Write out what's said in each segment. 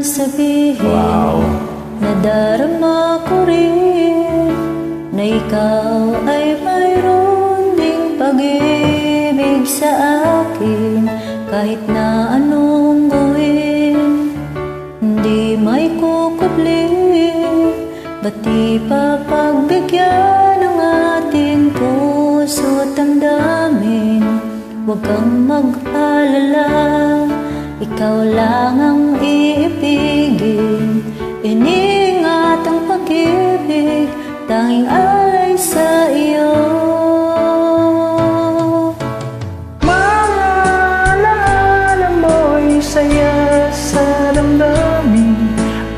sabihin, Wow. nadarama ko rin na ikaw ay mayroon ding pag-ibig sa akin. Kahit na anong gawin, hindi may kukubli. Ba't di pa pagbigyan ng ating puso't damdamin? Huwag kang mag-alala, ikaw lang ang iibigin. Iningat ang pag-ibig, tanging alay sa iyo. Mga alaala mo'y saya sa damdamin,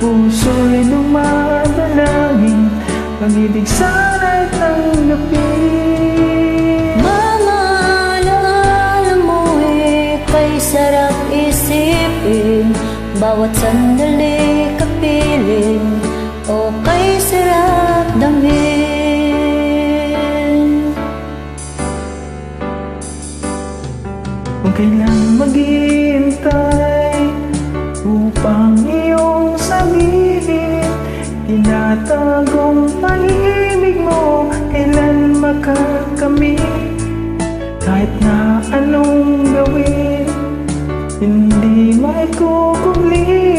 puso'y dumadalangin, pag-ibig sana'y tanggapin. Mga alaala mo'y kay sarap isipin, bawat sandali kapiling, o kay sarap damhin. Kung kailan maghihintay upang iyong sabihin, tinatagong pag-ibig mo kailan makakamit. Kahit na anong gawin, hindi may kukubli.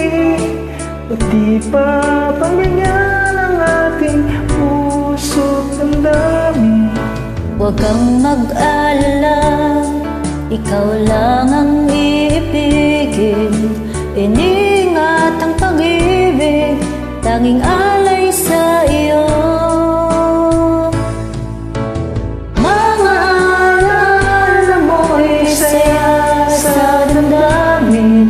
Ba't di pa pamigyan ang ating puso't damdamin? Huwag kang mag-alala, ikaw lang ang iibigin. Iningat ang pag-ibig, tanging alay sa iyo. Mga alaala mo'y saya sa damdamin,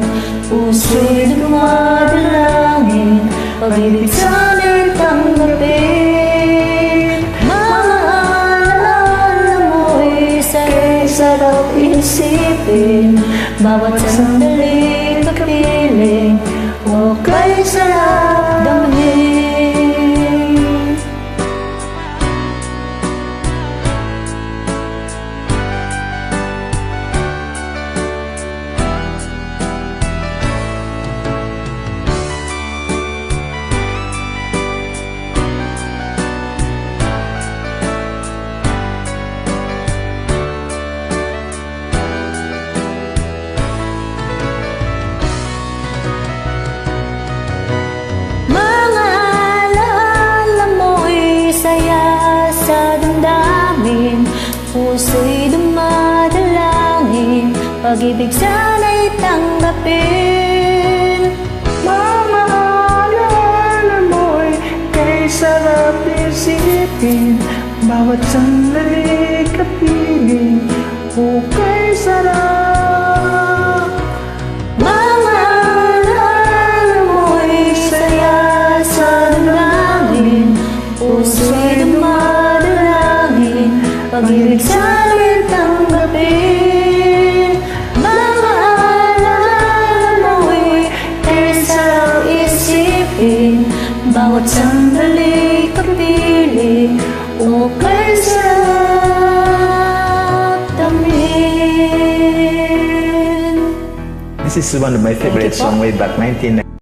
puso'y dumadalangin, pag-ibig sana'y tanggapin. Mga alaala mo'y saya sarap isipin, bawat sandali kapiling, o kay sarap damhin. Mga alaala mo'y saya sa damdamin, puso'y dumadalangin, pag-ibig sana'y tanggapin. Mga alaala mo'y kay sarap isipin, bawat sandali kapiling, o kay sarap. Mga alaala mo'y saya sa damdamin, puso'y dumadalangin, pag-ibig sana'y tanggapin. Mga alaala mo'y kay sarap isipin, bawat sandali kapiling, o kay sarap damhin. This is one of my favorite songs way back 1990.